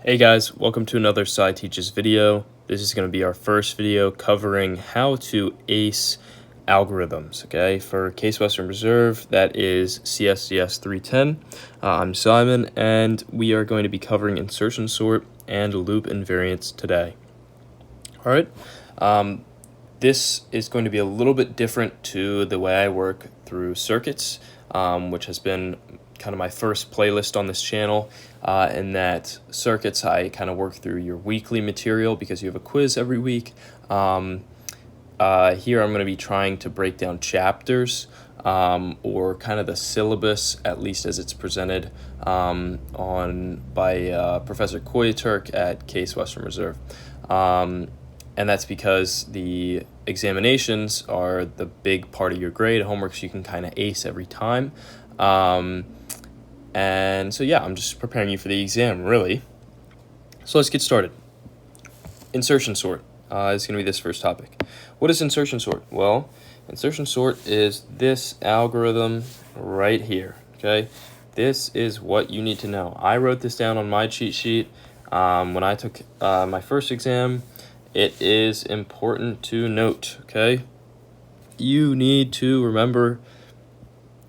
Hey guys, welcome to another Sci Teaches video. This is going to be our first video covering how to ace algorithms, okay? For Case Western Reserve, that is CSCS 310. I'm Simon, and we are going to be covering insertion sort and loop invariants today. All right, this is going to be a little bit different to the way I work through circuits, which has been kind of my first playlist on this channel. In that circuits, I kind of work through your weekly material because you have a quiz every week. Here I'm going to be trying to break down chapters or kind of the syllabus, at least as it's presented by Professor Koyaturk at Case Western Reserve. And that's because the examinations are the big part of your grade. Homeworks you can kind of ace every time. And so, yeah, I'm just preparing you for the exam, really. So let's get started. Insertion sort is going to be this first topic. What is insertion sort? Well, insertion sort is this algorithm right here, okay? This is what you need to know. I wrote this down on my cheat sheet when I took my first exam. It is important to note, okay? You need to remember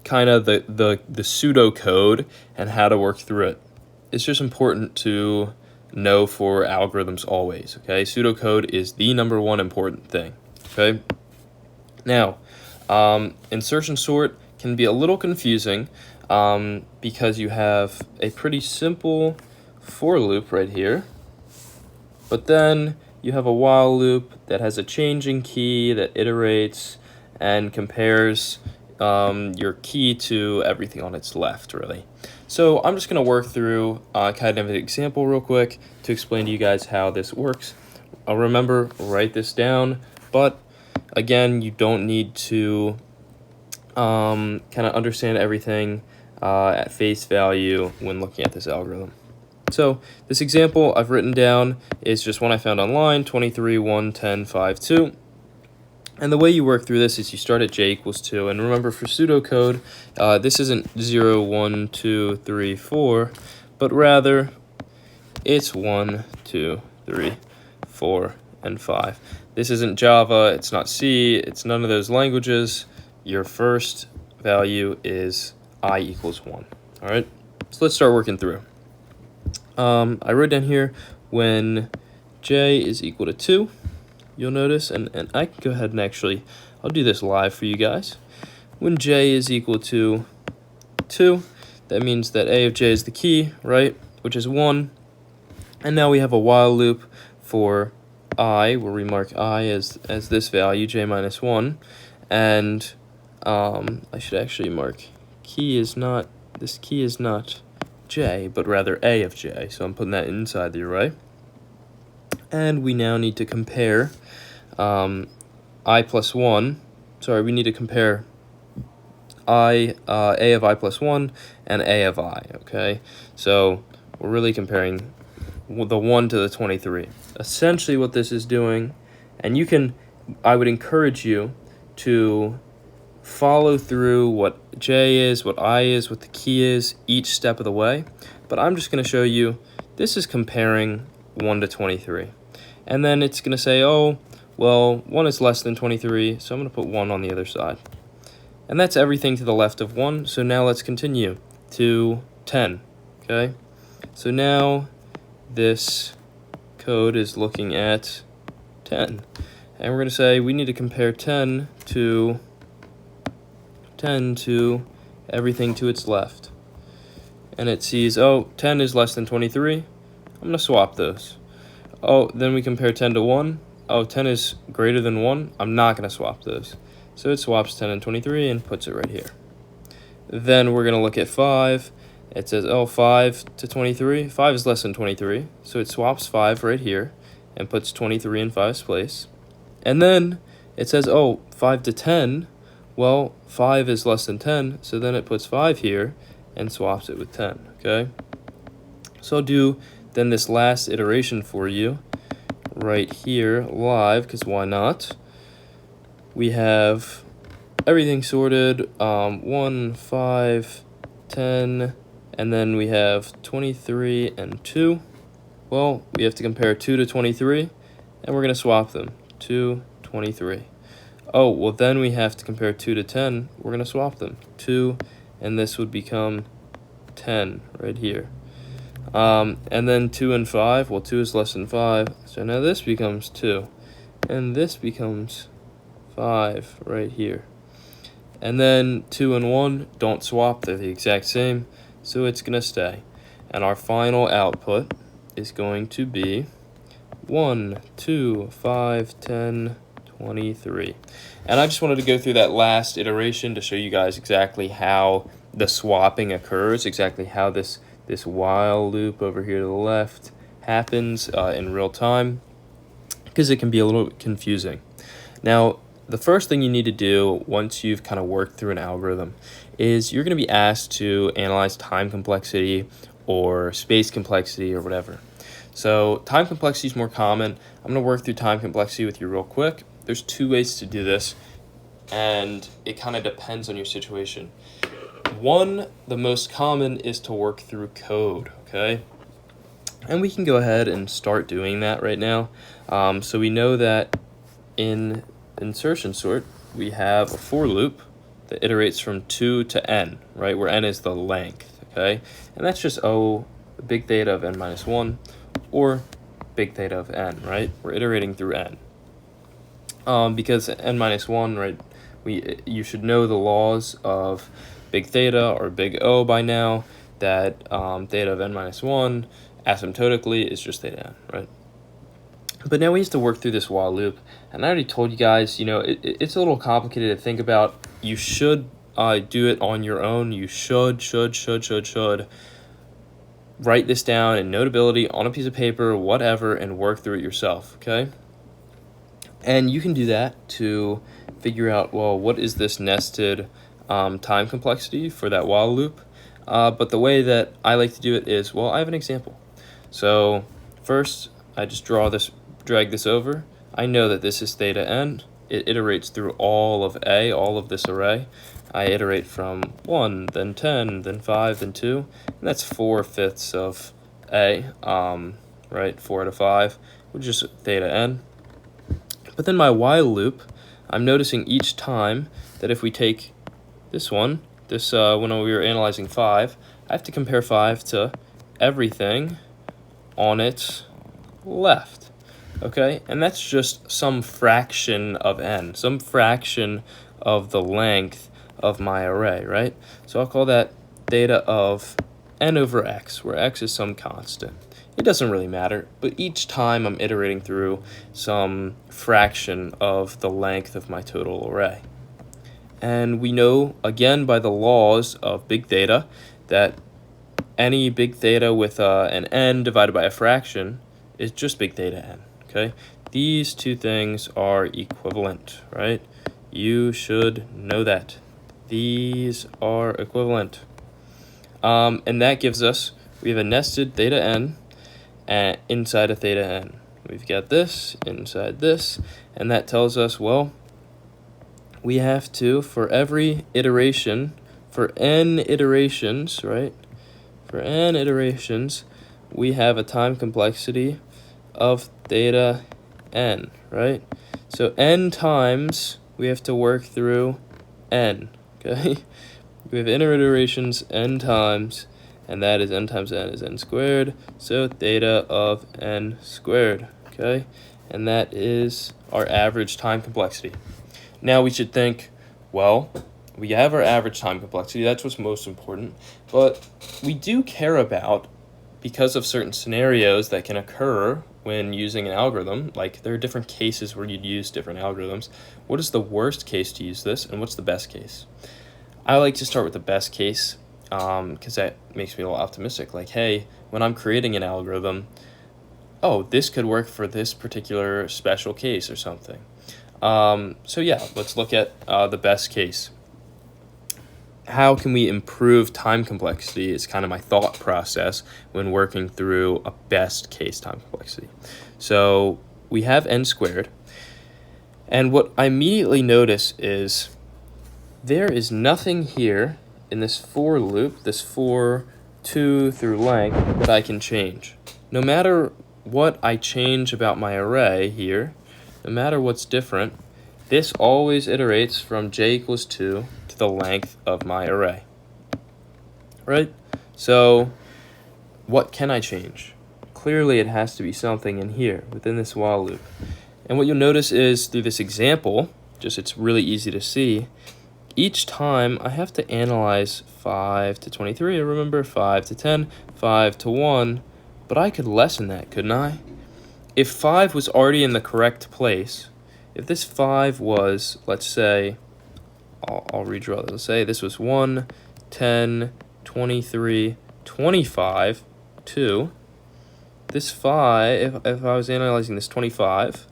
kind of the pseudocode and how to work through it. It's just important to know for algorithms always, okay? Pseudocode is the number one important thing, okay? Now, insertion sort can be a little confusing because you have a pretty simple for loop right here, but then you have a while loop that has a changing key that iterates and compares your key to everything on its left, really. So I'm just going to work through kind of an example real quick to explain to you guys how this works. Remember, write this down, but again, you don't need to kind of understand everything at face value when looking at this algorithm. So this example I've written down is just one I found online, 23, 1, 10, 5, 2. And the way you work through this is you start at j equals 2. And remember, for pseudocode, this isn't 0, 1, 2, 3, 4, but rather it's 1, 2, 3, 4, and 5. This isn't Java, it's not C, it's none of those languages. Your first value is I equals 1. All right, so let's start working through. I wrote down here when j is equal to 2. You'll notice, and I can go ahead and actually, I'll do this live for you guys. When j is equal to 2, that means that a of j is the key, right, which is 1. And now we have a while loop for I, where we mark I as this value, j minus 1. And I should actually mark this key is not j, but rather a of j. So I'm putting that inside the array. And we now need to compare I plus 1. Sorry, we need to compare a of I plus 1 and a of I, okay? So we're really comparing the 1 to the 23. Essentially what this is doing, and I would encourage you to follow through what j is, what I is, what the key is, each step of the way. But I'm just going to show you, this is comparing 1 to 23. And then it's going to say, oh, well, 1 is less than 23, so I'm going to put 1 on the other side. And that's everything to the left of 1. So now let's continue to 10, okay? So now this code is looking at 10. And we're going to say we need to compare 10 to everything to its left. And it sees, oh, 10 is less than 23. I'm going to swap those. Oh, then we compare 10 to 1. Oh, 10 is greater than 1. I'm not going to swap those. So it swaps 10 and 23 and puts it right here. Then we're going to look at 5. It says, oh, 5 to 23. 5 is less than 23. So it swaps 5 right here and puts 23 in 5's place. And then it says, oh, 5 to 10. Well, 5 is less than 10. So then it puts 5 here and swaps it with 10, okay? So I'll do then this last iteration for you right here live, because why not? We have everything sorted, 1, 5, 10, and then we have 23 and 2. Well, we have to compare 2 to 23, and we're going to swap them. 2, 23. Oh, well, then we have to compare 2 to 10. We're going to swap them. 2, and this would become 10 right here. And then 2 and 5. Well, 2 is less than 5. So now this becomes 2. And this becomes 5 right here. And then 2 and 1 don't swap. They're the exact same. So it's going to stay. And our final output is going to be 1, 2, 5, 10, 23. And I just wanted to go through that last iteration to show you guys exactly how the swapping occurs, exactly how this while loop over here to the left happens in real time, because it can be a little bit confusing. Now, the first thing you need to do once you've kind of worked through an algorithm is you're going to be asked to analyze time complexity or space complexity or whatever. So time complexity is more common. I'm going to work through time complexity with you real quick. There's 2 ways to do this, and it kind of depends on your situation. One, the most common, is to work through code, okay? And we can go ahead and start doing that right now. So we know that in insertion sort, we have a for loop that iterates from 2 to n, right, where n is the length, okay? And that's just big theta of n minus 1 or big theta of n, right? We're iterating through n. Because n minus 1, right, you should know the laws of big theta or big O by now, that theta of n minus 1 asymptotically is just theta n, right? But now we have to work through this while loop, and I already told you guys, it's a little complicated to think about. You should do it on your own. You should write this down in Notability on a piece of paper, whatever, and work through it yourself, okay? And you can do that to figure out, well, what is this nested time complexity for that while loop? But the way that I like to do it is, well, I have an example. So first, I just drag this over. I know that this is theta n. It iterates through all of A, all of this array. I iterate from 1, then 10, then 5, then 2, and that's 4/5 of A, right, 4 out of 5, which is theta n. But then my while loop, I'm noticing each time that if we take this one, when we were analyzing 5, I have to compare 5 to everything on its left, okay? And that's just some fraction of n, some fraction of the length of my array, right? So I'll call that theta of n over x, where x is some constant. It doesn't really matter, but each time I'm iterating through some fraction of the length of my total array. And we know, again, by the laws of big theta, that any big theta with an n divided by a fraction is just big theta n, okay? These two things are equivalent, right? You should know that. These are equivalent. And that gives us, we have a nested theta n inside of theta n. We've got this inside this, and that tells us, well, we have to, for every iteration, for n iterations, right? For n iterations, we have a time complexity of theta n, right? So n times, we have to work through n, okay? We have iterations n times, and that is n times n is n squared, so theta of n squared, okay? And that is our average time complexity. Now we should think, well, we have our average time complexity, that's what's most important, but we do care about, because of certain scenarios that can occur when using an algorithm, like there are different cases where you'd use different algorithms. What is the worst case to use this, and what's the best case? I like to start with the best case, because that makes me a little optimistic. Like, hey, when I'm creating an algorithm, oh, this could work for this particular special case or something. So yeah, let's look at the best case. How can we improve time complexity is kind of my thought process when working through a best case time complexity. So we have n squared, and what I immediately notice is there is nothing here in this for loop, this for 2 through length, that I can change. No matter what I change about my array here, no matter what's different, this always iterates from j equals 2 to the length of my array, right? So what can I change? Clearly it has to be something in here within this while loop. And what you'll notice is through this example, just it's really easy to see, each time I have to analyze 5 to 23. I remember 5 to 10, 5 to 1, but I could lessen that, couldn't I? If 5 was already in the correct place, if this 5 was, let's say, I'll redraw this. Let's say this was 1, 10, 23, 25, 2. This 5, if I was analyzing this 25,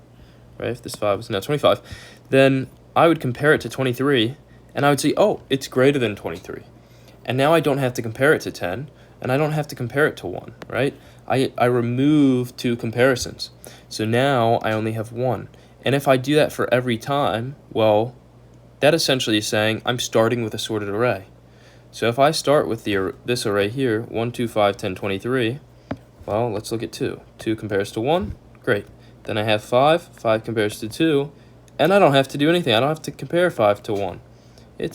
right, if this 5 was now 25, then I would compare it to 23, and I would see, oh, it's greater than 23. And now I don't have to compare it to 10, and I don't have to compare it to 1, right? I remove 2 comparisons. So now I only have 1. And if I do that for every time, well, that essentially is saying I'm starting with a sorted array. So if I start with this array here, 1, 2, 5, 10, 23, well, let's look at 2. 2 compares to 1, great. Then I have 5, 5 compares to 2, and I don't have to do anything. I don't have to compare 5 to 1.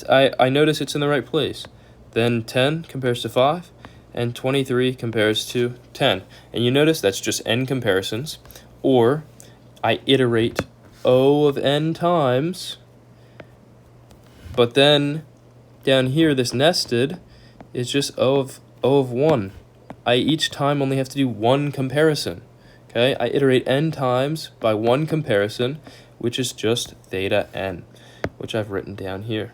I notice it's in the right place. Then 10 compares to 5, and 23 compares to 10. And you notice that's just n comparisons, or I iterate O of n times, but then down here, this nested is just O of 1. I each time only have to do one comparison. Okay, I iterate n times by one comparison, which is just theta n, which I've written down here.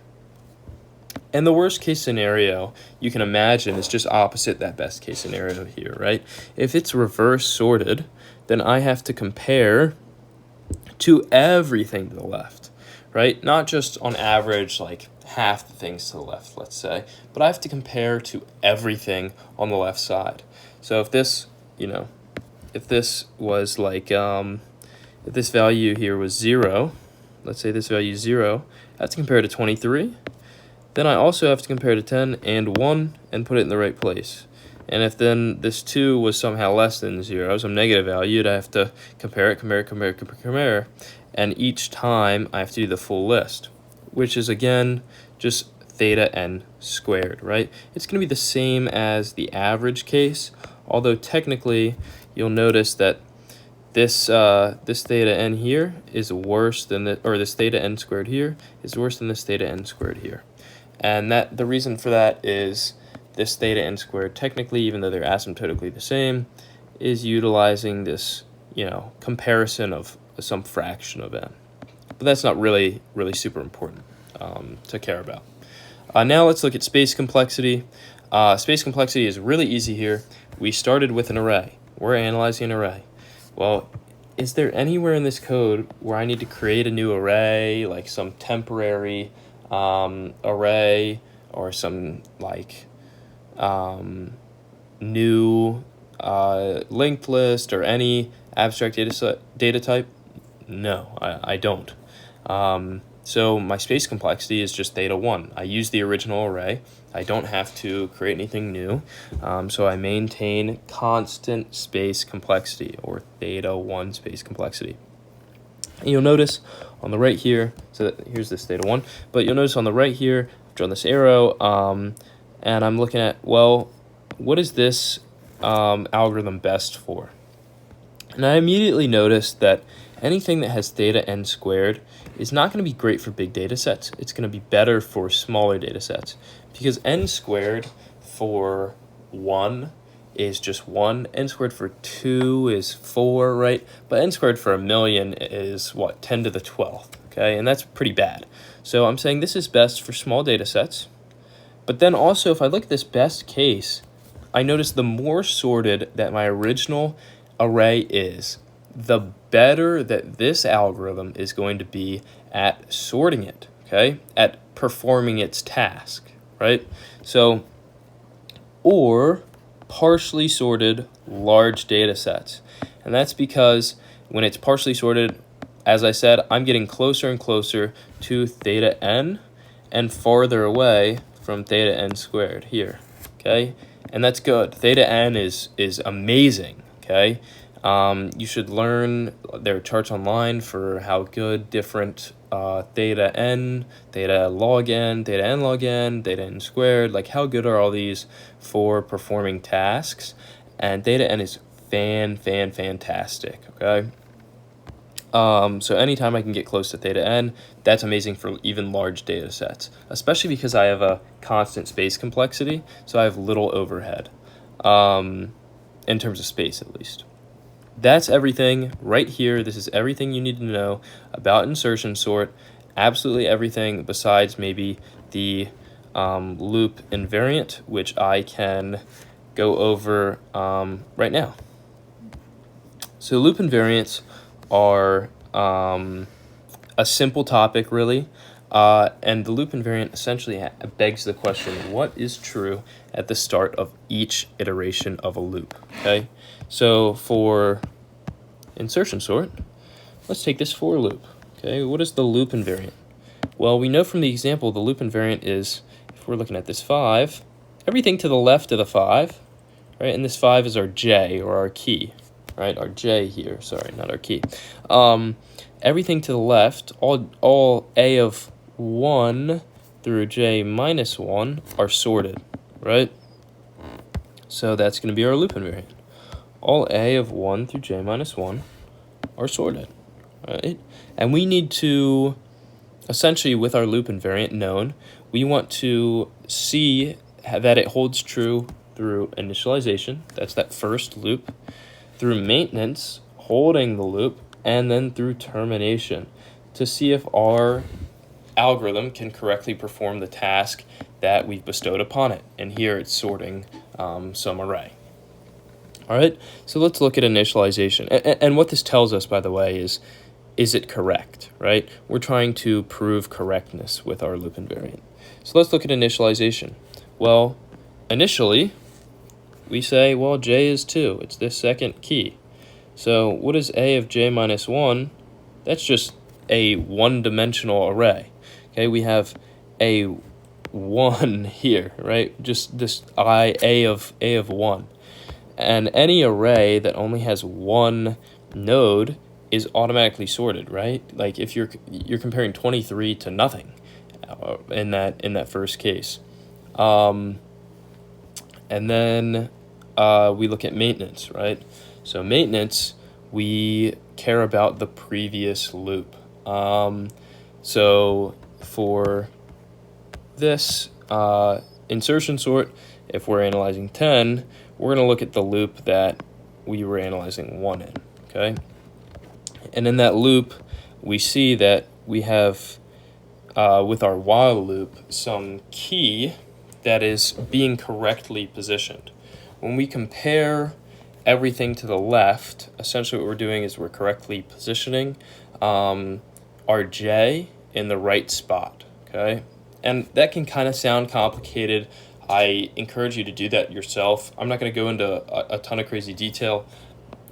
And the worst case scenario you can imagine is just opposite that best case scenario here, right? If it's reverse sorted, then I have to compare to everything to the left, right? Not just on average, like half the things to the left, let's say, but I have to compare to everything on the left side. So if this, if this was like, if this value here was 0, let's say this value is 0, I have to compare to 23. Then I also have to compare to 10 and 1 and put it in the right place. And if then this 2 was somehow less than 0, some negative value, I'd have to compare, and each time I have to do the full list, which is again just theta n squared, right? It's going to be the same as the average case, although technically you'll notice that this this theta n here is worse than this theta n squared here is worse than this theta n squared here. And that the reason for that is this theta n squared, technically, even though they're asymptotically the same, is utilizing this, comparison of some fraction of n. But that's not really super important to care about. Now let's look at space complexity. Space complexity is really easy here. We started with an array. We're analyzing an array. Well, is there anywhere in this code where I need to create a new array, like some temporary array or some like new linked list or any abstract data type? No, I don't. So my space complexity is just theta 1. I use the original array. I don't have to create anything new. So I maintain constant space complexity, or theta 1 space complexity. And you'll notice on the right here, so here's this theta 1, but you'll notice on the right here, I've drawn this arrow, and I'm looking at, well, what is this algorithm best for? And I immediately noticed that anything that has theta n squared is not going to be great for big data sets. It's going to be better for smaller data sets, because n squared for 1 is just 1, n squared for 2 is 4, right? But n squared for 1,000,000 is, what, 10 to the 12th, okay? And that's pretty bad. So I'm saying this is best for small data sets. But then also, if I look at this best case, I notice the more sorted that my original array is, the better that this algorithm is going to be at sorting it, okay? At performing its task, right? So, or partially sorted large data sets. And that's because when it's partially sorted, as I said, I'm getting closer and closer to theta n and farther away from theta n squared here, okay? And that's good. Theta n is amazing, okay? You should learn, there are charts online for how good different theta n, theta log n, theta n log n, theta n squared, like how good are all these for performing tasks. And theta n is fantastic, okay? So anytime I can get close to theta n, that's amazing for even large data sets, especially because I have a constant space complexity, so I have little overhead, in terms of space at least. That's everything right here. This is everything you need to know about insertion sort, absolutely everything besides maybe the loop invariant, which I can go over right now. So loop invariants are a simple topic, really, and the loop invariant essentially begs the question, what is true at the start of each iteration of a loop? Okay, so for insertion sort, let's take this for loop. Okay, what is the loop invariant? Well, we know from the example the loop invariant is, if we're looking at this 5, everything to the left of the 5, right, and this 5 is our j, or our key, right, our j here, sorry, not our key. Everything to the left, all a of 1 through j minus 1 are sorted, right? So that's going to be our loop invariant. All a of 1 through j minus 1 are sorted, right? And we need to, essentially with our loop invariant known, we want to see that it holds true through initialization, that's that first loop, through maintenance, holding the loop, and then through termination, to see if our algorithm can correctly perform the task that we've bestowed upon it. And here it's sorting some array. All right, so let's look at initialization. And what this tells us, by the way, is it correct, right? We're trying to prove correctness with our loop invariant. So let's look at initialization. Well, initially, we say, well, j is 2. It's this second key. So what is a of j minus 1? That's just a one-dimensional array. Okay, we have a 1 here, right? Just this a of 1. And any array that only has one node is automatically sorted, right? Like if you're comparing 23 to nothing in that first case. And then we look at maintenance, right? So maintenance, we care about the previous loop. So for this insertion sort, if we're analyzing 10, we're going to look at the loop that we were analyzing 1 in, okay? And in that loop, we see that we have, with our while loop, some key that is being correctly positioned. When we compare everything to the left, essentially what we're doing is we're correctly positioning our j in the right spot, okay? And that can kind of sound complicated. I encourage you to do that yourself. I'm not going to go into a ton of crazy detail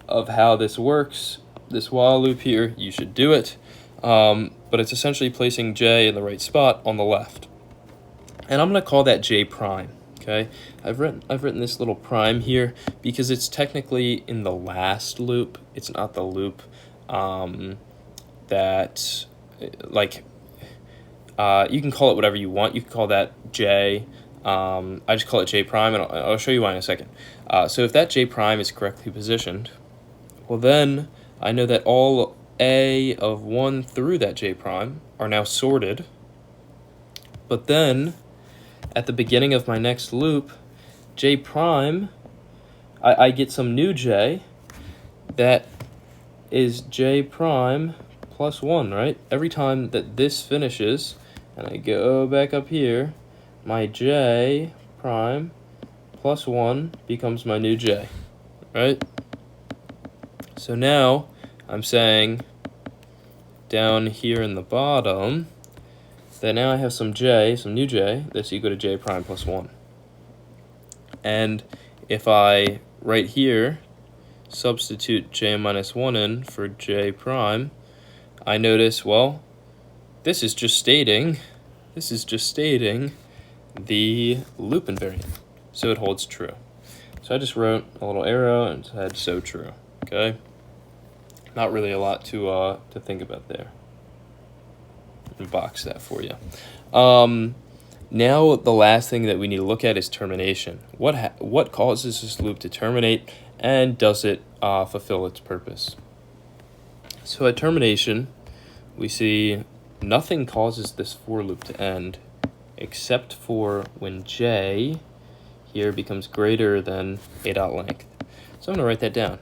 of how this works. This while loop here, you should do it. But it's essentially placing j in the right spot on the left. And I'm going to call that j prime, okay? I've written this little prime here because it's technically in the last loop. It's not the loop that, like, you can call it whatever you want. You can call that j. I just call it j prime, and I'll show you why in a second. So if that j prime is correctly positioned, well then I know that all a of 1 through that j prime are now sorted. But then at the beginning of my next loop, j prime, I get some new j that is j prime plus 1, right? Every time that this finishes and I go back up here, my j prime plus 1 becomes my new j, right? So now I'm saying down here in the bottom that now I have some new j, that's equal to j prime plus 1. And if I, right here, substitute j minus 1 in for j prime, I notice, well, this is just stating the loop invariant, so it holds true. So I just wrote a little arrow and said so true, okay? Not really a lot to think about there. Box that for you. Now the last thing that we need to look at is termination. What causes this loop to terminate, and does it fulfill its purpose? So at termination, we see nothing causes this for loop to end except for when j here becomes greater than a.length. So I'm going to write that down.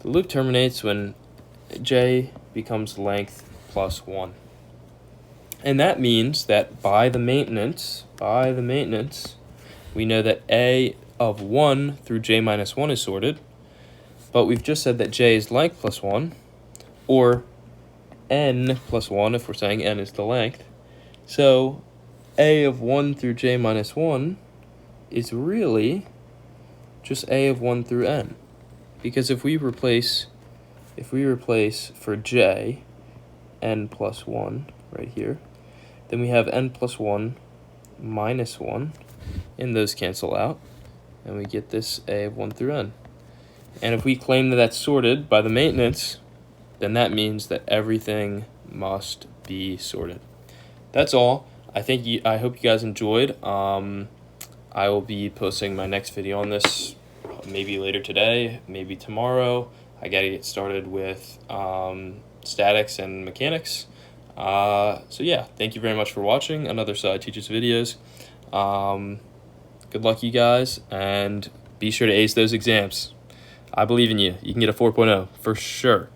The loop terminates when j becomes length plus 1. And that means that by the maintenance, we know that a of 1 through j minus 1 is sorted, but we've just said that j is length plus 1, or n plus 1 if we're saying n is the length. So a of 1 through j minus 1 is really just a of 1 through n. Because if we replace for j n plus 1 right here, then we have n plus 1 minus 1, and those cancel out, and we get this a of 1 through n. And if we claim that that's sorted by the maintenance, then that means that everything must be sorted. That's all. I hope you guys enjoyed. I will be posting my next video on this maybe later today, maybe tomorrow. I gotta get started with statics and mechanics. So yeah, thank you very much for watching another Side Teaches videos. Good luck, you guys, and be sure to ace those exams. I believe in you. You can get a 4.0 for sure.